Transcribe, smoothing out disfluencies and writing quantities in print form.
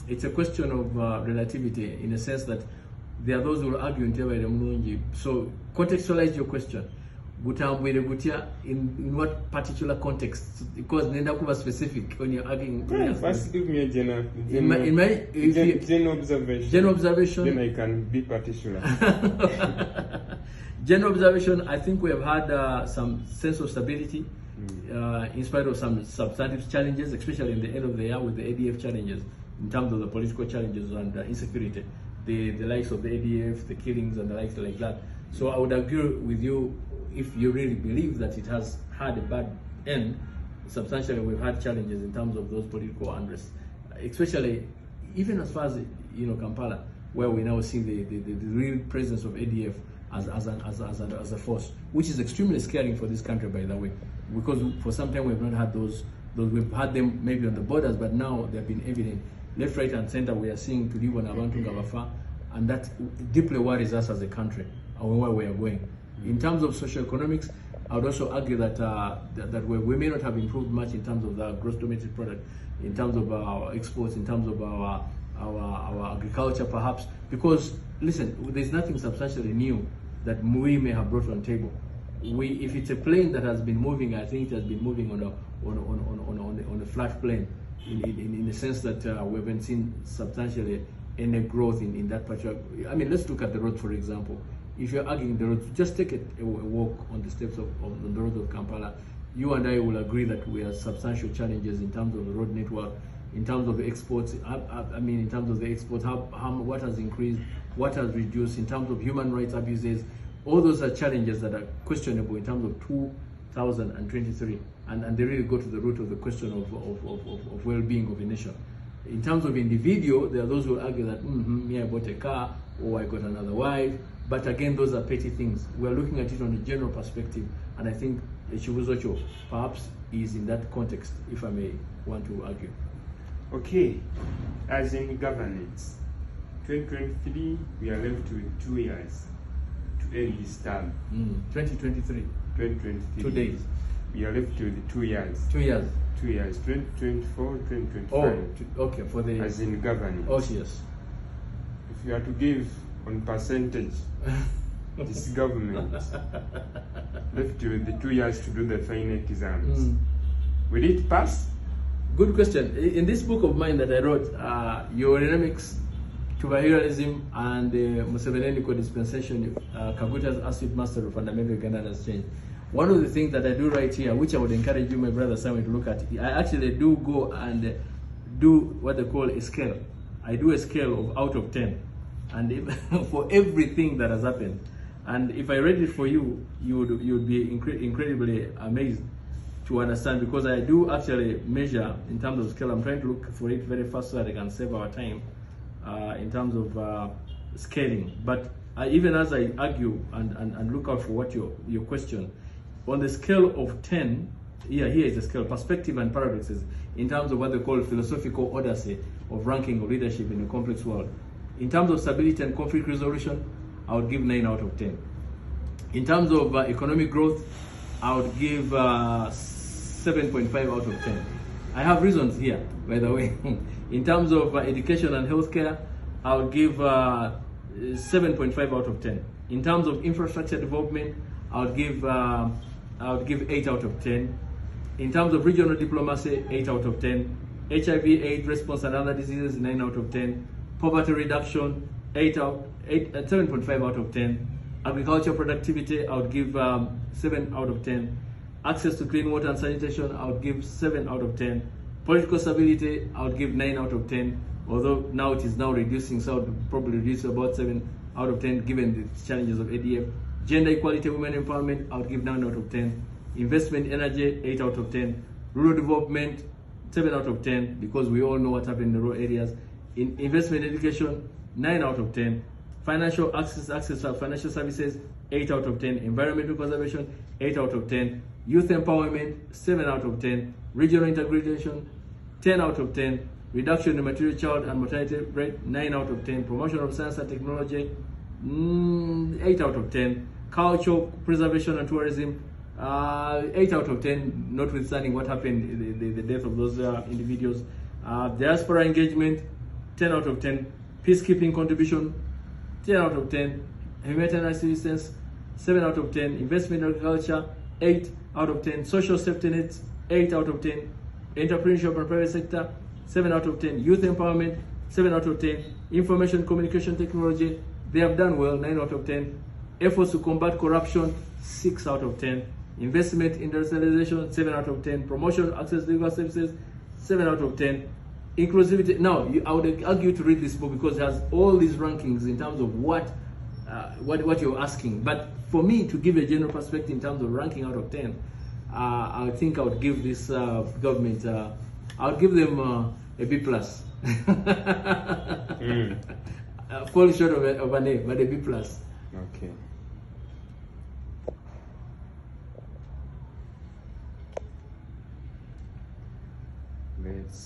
It's a question of relativity, in a sense that there are those who will argue in Tibuhaburwarisim. So contextualize your question. In what particular context? Because nenda kuba specific when you're arguing. First, give me a general observation. General observation. Then I can be particular. General observation. I think we have had some sense of stability, in spite of some substantive challenges, especially in the end of the year with the ADF challenges, in terms of the political challenges and insecurity, the likes of the ADF, the killings and the likes like that. So I would agree with you. If you really believe that it has had a bad end, substantially we've had challenges in terms of those political unrest, especially even as far as Kampala, where we now see the real presence of ADF as a force, which is extremely scaring for this country, by the way, because for some time we've not had those. We've had them maybe on the borders, but now they've been evident left, right, and center. We are seeing Tulibo na Abantu Ngabafa, and that deeply worries us as a country and where we are going. In terms of socioeconomics, I would also argue that that we may not have improved much in terms of the gross domestic product, in terms of our exports, in terms of our agriculture, perhaps. Because listen, there's nothing substantially new that we may have brought on the table. If it's a plane that has been moving, I think it has been moving on a flat plane, in the sense that we haven't seen substantially any growth in that particular. I mean, let's look at the road, for example. If you're arguing the road, just take a walk on the steps of the road of Kampala. You and I will agree that we have substantial challenges in terms of the road network, in terms of the exports. I mean, in terms of the exports, what has increased, what has reduced, in terms of human rights abuses. All those are challenges that are questionable in terms of 2023, and they really go to the root of the question of well-being of a nation. In terms of individual, there are those who argue that me, I bought a car, or I got another wife. But again, those are petty things. We're looking at it on a general perspective, and I think Chibuzocho perhaps is in that context, if I may want to argue. Okay, as in governance, 2023, we are left with 2 years to end this term. 2023. 2023. 2 days. We are left with 2 years. 2 years. 2 years, 2024, 2025. Oh, okay, for the... As in governance. Oh, yes. If you are to give on percentage, this government left with the 2 years to do the final exams. Will it pass? Good question. In this book of mine that I wrote, Yowerinomics, Tibuhaburwarisim, and the museveninomical dispensation, Kaguta's acid master of fundamental Uganda has changed. One of the things that I do right here, which I would encourage you, my brother Simon, to look at, I actually do go and do what they call a scale. I do a scale of out of 10. And if, for everything that has happened, and if I read it for you, you would be incredibly amazed to understand, because I do actually measure in terms of scale. I'm trying to look for it very fast so that I can save our time in terms of scaling. But even as I argue and look out for what your question, on the scale of 10, here is the scale, perspective and paradoxes, in terms of what they call philosophical odyssey of ranking of leadership in a complex world. In terms of stability and conflict resolution, I would give 9 out of 10. In terms of economic growth, I would give 7.5 out of 10. I have reasons here, by the way. In terms of education and healthcare, I would give 7.5 out of 10. In terms of infrastructure development, I would give 8 out of 10. In terms of regional diplomacy, 8 out of 10. HIV/AIDS response and other diseases, 9 out of 10. Poverty reduction, 7.5 out of 10. Agriculture productivity, I would give 7 out of 10. Access to clean water and sanitation, I would give 7 out of 10. Political stability, I would give 9 out of 10. Although now it is now reducing, so I would probably reduce to about 7 out of 10 given the challenges of ADF. Gender equality, women empowerment, I would give 9 out of 10. Investment energy, 8 out of 10. Rural development, 7 out of 10, because we all know what happened in the rural areas. In investment education, 9 out of 10. Financial access to financial services, 8 out of 10. Environmental conservation, 8 out of 10. Youth empowerment, 7 out of 10. Regional integration, 10 out of 10. Reduction in material child and mortality rate, 9 out of 10. Promotion of science and technology, 8 out of 10. Cultural preservation and tourism, 8 out of 10, notwithstanding what happened, the death of those individuals. Diaspora engagement, 10 out of 10. Peacekeeping contribution, 10 out of 10. Humanitarian assistance, 7 out of 10. Investment in agriculture, 8 out of 10. Social safety nets, 8 out of 10. Entrepreneurship and private sector, 7 out of 10. Youth empowerment, 7 out of 10. Information communication technology, they have done well, 9 out of 10. Efforts to combat corruption, 6 out of 10. Investment industrialization, 7 out of 10. Promotion access to legal services, 7 out of 10. Inclusivity. Now, I would argue to read this book because it has all these rankings in terms of what you're asking. But for me to give a general perspective in terms of ranking out of 10, I think I would give this government, I would give them a B plus. Fall short of an A, but a B plus. Okay. Let's